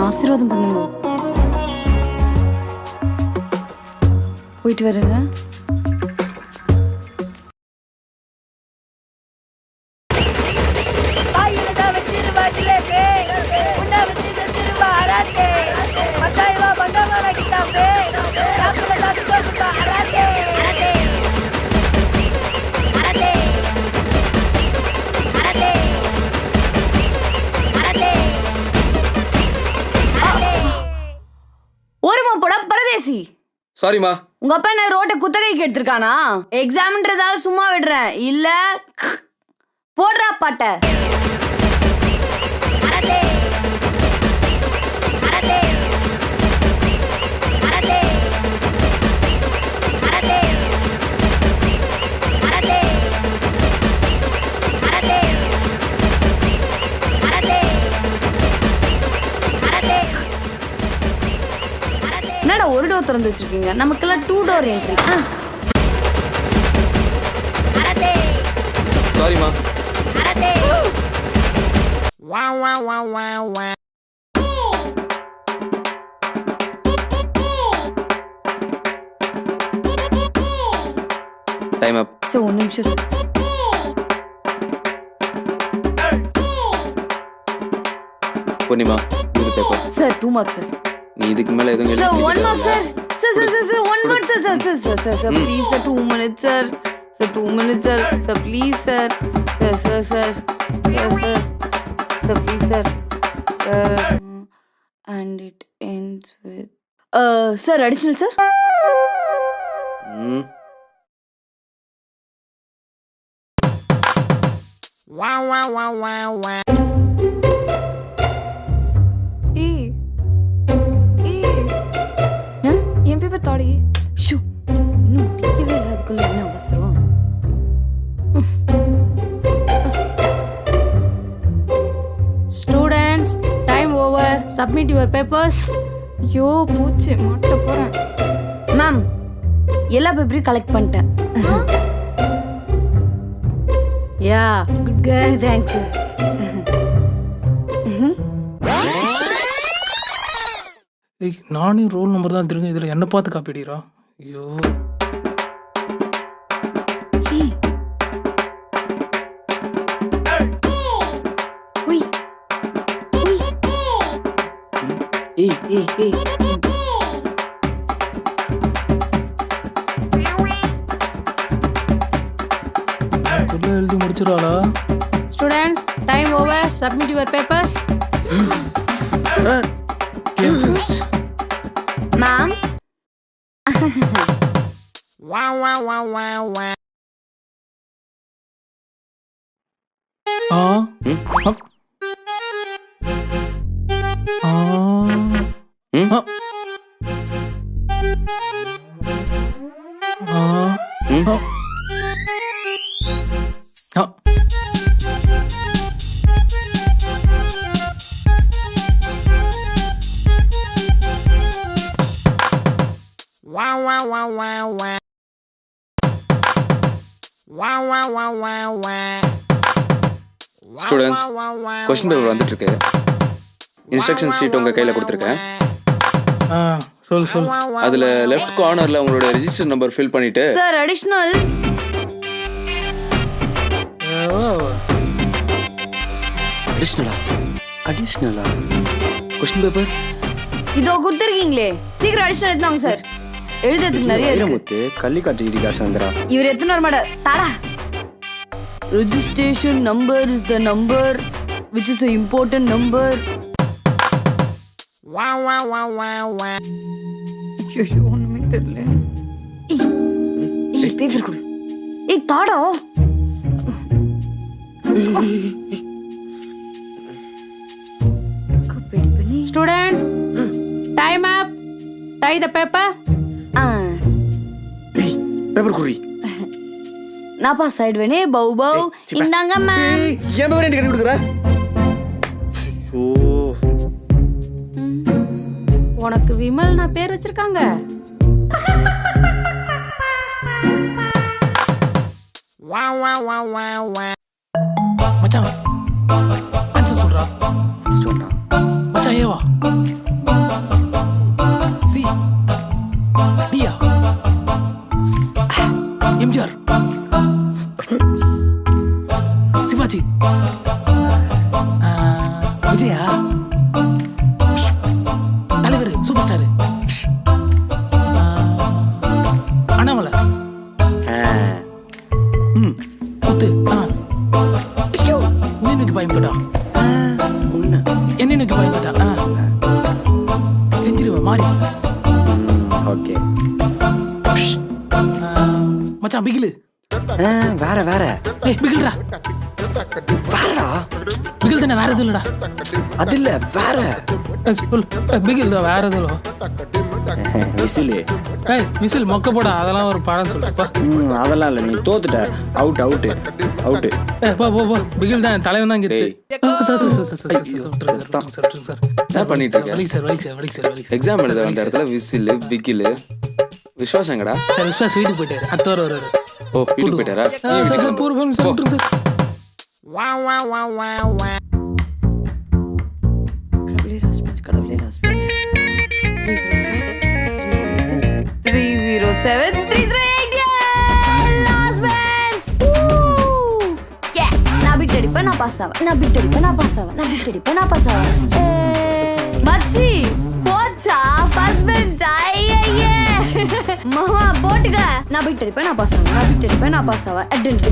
ஆசீர்வாதம் பண்ணுங்க. போயிட்டு வரேங்க. ஒருமா போடா பரதேசி. சாரிமா. உங்க அப்பா என்ன ரோட்டை குத்தகைக்கு எடுத்திருக்கானா? எக்ஸாம்ன்றதால சும்மா விடுறேன், இல்ல போடுறா பாட்ட. என்னடா ஒரு டோர் திறந்து வச்சிருக்கீங்க? நமக்கெல்லாம் 2 டோர் என்ட்ரி. சாரிமா. Time up. சார் 1 நிமிஷம் சார். பூர்ணிமா, இது பேப்பர். Sir 2 marks sir. நீ இதுக்கு மேல எதுவும் sir 1 mark sir. Sir 1 word sir please sir 2 minutes sir. Sir 2 minutes sir. Sir please sir. Sir please sir. And it ends with sir additional sir. N paper தாடி. Shoe, இன்னும் பிடிக்கவே இல்லை. அதுக்குள்ள என்ன அவசரம்? Students, time over. Submit your papers. ஐயோ பூச்சி மாட்ட போறேன். மேம், எல்லா பேப்பரையும் கலெக்ட் பண்ணிட்டேன். Yeah, good girl. தேங்க்ஸ். ஏய், நானே ரோல் நம்பர் தான் திருங்க. இதில் என்ன பார்த்து காப்பி அடிக்கிறா? ஐயோ, அதுக்குள்ள எழுதி முடிச்சிடாளா? Students, time over. Submit your papers. Game finished. Ma'am, ஆ ம்? ஆ. ஆ. ம்? ஆ. ஆ. ம்? ஆ. ஆ. ஸ்டூடெண்ட்ஸ், கொஸ்டின் பேப்பர் வந்துட்டு இருக்கு. இன்ஸ்ட்ரக்ஷன் ஷீட் உங்க கையில கொடுத்துருக்கேன். ஆ, சொல்லு. அதுல லெஃப்ட் கார்னர்ல உங்களோட ரெஜிஸ்டர் நம்பர் ஃபில் பண்ணிட்டு சார் அடிஷனல். அடிஷனலா கொஸ்டின் பேப்பர் இதோ கொடுத்துருக்கீங்களே, சீக்கிரம் அடிஷனல் எடுத்தாங்க சார். எழுதுறதுக்கு நிறைய இருக்கு. கள்ளிக்காட்டு இடிக்கா சந்திரா. இவர் எத்தனை வர மாட்டார். தாடா. Registration number is the number which is the important number. ஐயோ ஒண்ணுமே தெரியல. பேப்பர் கொடு. ஏய் தாடா. Students, time up. Tie the paper. Paper குடி. நான் பாஸ் ஆயிடுவேனே. பௌ இந்தாங்க மேம். ஏன் பேப்பர் எனக்கு கட்டி கொடுக்குற? உனக்கு விமல் நான் பேர் வச்சிருக்காங்க. மச்சான் ஆன்சர் சொல்றா. ஃபர்ஸ்ட் ஒன்னா மச்சான் ஏவா விஜயா, தலைவர், சூப்பர் ஸ்டார், அண்ணாமலை, குத்து, உன்னை நோக்கி பயந்துட்டா, என்னை நோக்கி பயந்துட்டா, செஞ்சிருவேன் மாறி. ஓகே மச்சான் பிகிலு. வேற வேற ஏய் பிகில்டா, வேறடா. பிகில் தானே, வேற எதுவும் இல்லடா. அது இல்ல வேற சொல். பிகில் தான், வேற எதுவும் இல்லை. விசிலு. ஏய் விசில் மொக்க போடா, அதெல்லாம் ஒரு பாடம் சொல்லுப்பா. அதெல்லாம் இல்ல, நீ தோத்துட்ட. Out out out. போ போ போ, பிகில் தான், தலைவன் தான் கிட்டு. சார் பண்ணிட்டு இருக்கேன். வலிக்கு சார், வலிக்கு சார், வலிக்கு சார், வலிக்கு சார். எக்ஸாம் எழுத வந்த இடத்துல விசில் பிகில். விஸ்வாஸ் எங்கடா? சார் விஸ்வாஸ் வீட்டுக்கு போயிட்டாரு, அடுத்த வாரம் வருவாரு. ஓ வீட்டுக்கு போயிட்டாரா? சார் சார் பூர்வம் சார், விட்டுருங்க சார். கடவுளே லாஸ்ட் பெஞ்ச் 307 308 லாஸ்ட் பெஞ்ச். நான் பிட் அடிப்பேன், நான் பாஸ் ஆவேன், நான் பிட் அடிப்பேன், நான் பாஸ் ஆவேன், நான் பிட் அடிப்பேன், நான் பாஸ் ஆவேன். மச்சி போச்சா ஃபர்ஸ்ட் பெஞ்ச். ஐயே மாமா போட்டுக்க. நான் பிட் அடிப்பேன், நான் பாஸ் ஆவேன், நான் பிட் அடிப்பேன், நான் பாஸ் ஆவேன். டென்ட்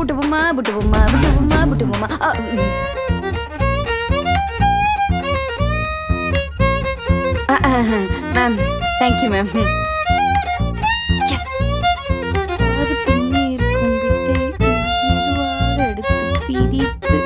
புட்டு போமா புட்டு போமா புட்டு போமா புட்டு போமா. Ma'am thank you ma'am. எஸ் அது பின்னே இருக்கும் விட்டை மெதுவாக எடுத்து பிரித்து.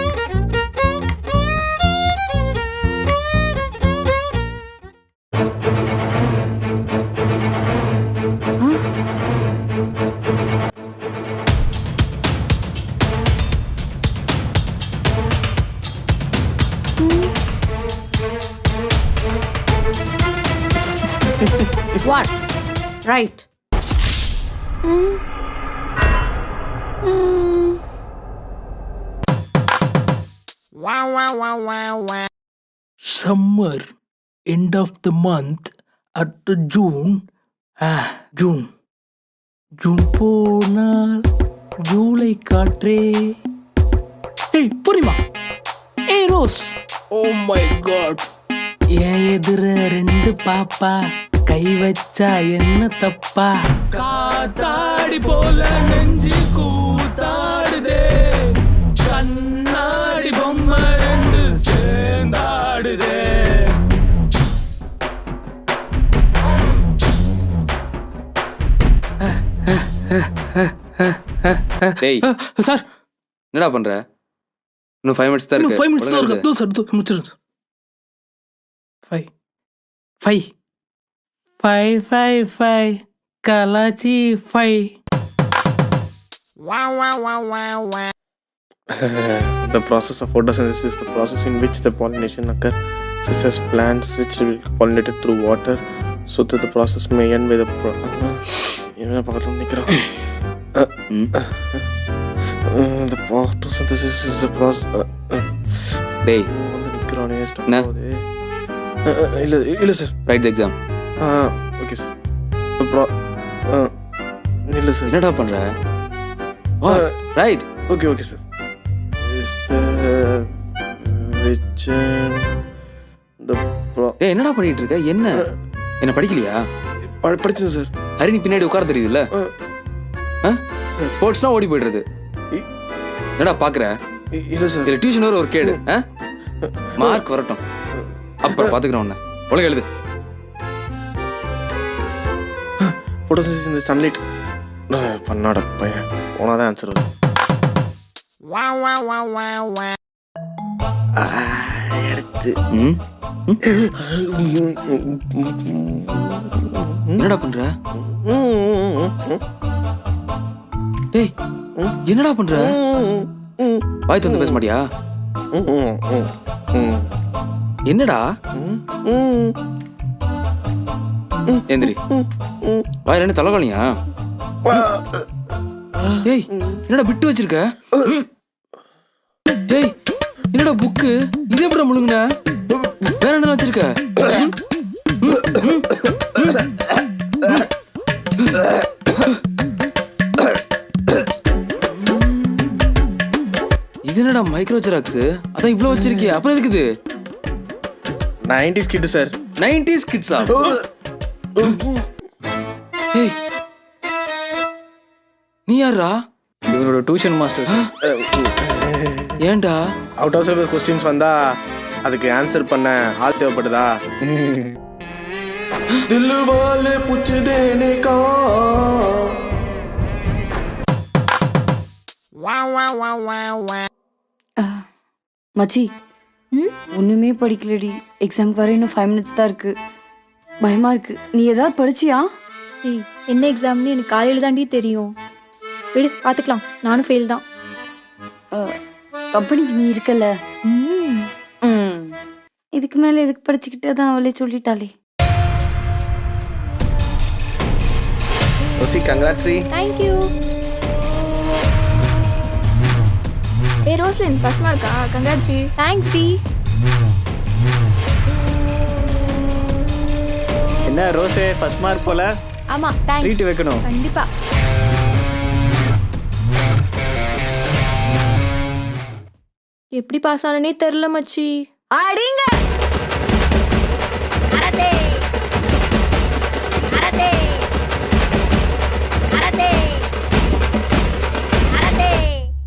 What? Right. Summer, end of the month, at the June. June. June போனால் ஜூலை காற்றே. ஏய் புரியுமா? ஏய் ரோஸ். Oh my god. என் எதிர ரெண்டு பாப்பா, கை வச்சா என்ன தப்பா? காத்தாடி போல நெஞ்சு கூத்தாடுதே, கண்ணாடி பொம்மை ரெண்டு சேர்ந்தாடுதே. டேய் சார் என்னடா பண்ற? இன்னும் 5 மினிட்ஸ் தான் இருக்கு. 5 மினிட்ஸ் தான் இருக்கு. தோ சார், தோ முடிச்சிருங்க. 5 கலாச்சி 5. The process of photosynthesis is the process in which the pollination occurs, such as plants which will be pollinated through water, so that the process may end with the the photosynthesis is the process. டேய் என்ன? இல்ல sir. Right the exam. Okay sir. இல்ல sir. என்னடா பண்ற? Right. Okay okay sir. Is the which the ஏய் என்னடா பண்ணிட்டு இருக்க? என்ன படிக்கலையா? படிச்சேன் சார். ஹரிணி பின்னாடி உட்கார தெரியுதுல்ல? ஸ்போர்ட்ஸ்னா ஓடி போயிடுறது. என்னடா பாக்குற? இல்ல சார். இல்ல டியூஷன் வர ஒரு கேடு. மார்க் வரட்டும், அப்புறம் பாத்துக்கிறேன் உன்னை. ஒழுங்கா எழுது. photosynthesis in the sunlight. பண்ணாட பையன் போனாதான் ஆன்சர் வரும். எடுத்து என்னடா பண்ற? டேய் என்னடா பண்ற? வாய் திறந்து பேச மாட்டியா? என்னடா? எந்திரி. வாயில என்ன தலைவலியா? டேய் என்னடா பிட்டு வச்சிருக்க? டேய் என்னடா புக்கு? இது எப்படா முழுங்குன? வேற என்ன வச்சிருக்க? இது என்னடா மை மைக்ரோ ஜெராக்ஸ் அதான் இவ்வளோ வச்சிருக்கியா அப்புறம் எதுக்குது 90s கிட் சார் 90s கிட்ஸா ஏய் நீ யாரா இவனோட டியூஷன் மாஸ்டர். ஏன்டா அவுட் ஆஃப் சிலபஸ் கொஸ்டின்ஸ் வந்தா அதுக்கு ஆன்சர் பண்ண ஆள் தேவைப்படுதா? தில்லு வாலே புச்சு தேனே கா மச்சி ஒண்ணுமே படிக்கலடி. எக்ஸாம்க்கு வர இன்னும் 5 minutes தான் இருக்கு. பயமா இருக்கு. நீ ஏதாவது படிச்சியா? ஏய் என்ன எக்ஸாம்னு எனக்கு காலையில் தாண்டி தெரியும். விடு பார்த்துக்கலாம், நானும் ஃபெயில் தான். கம்பெனிக்கு நீ இருக்கல. ம் இதுக்கு மேல எதுக்கு படிச்சுக்கிட்டே தான் அவளே சொல்லிட்டாளே. ரோசி கங்க்ராட்ஸ் ரீ. தேங்க்யூ. ஏ ரோஸ்லின் ஃபர்ஸ்ட் மார்க்கா? கங்க்ராட்ஸ் டி. தேங்க்ஸ் டி. என்ன ரோஸே ஃபர்ஸ்ட் மார்க் போல? ஆமாம் தேங்க்ஸ். ட்ரீட் வைக்கணும். கண்டிப்பா. எப்படி பாஸ் ஆனனே தெரில மச்சி. அடிங்க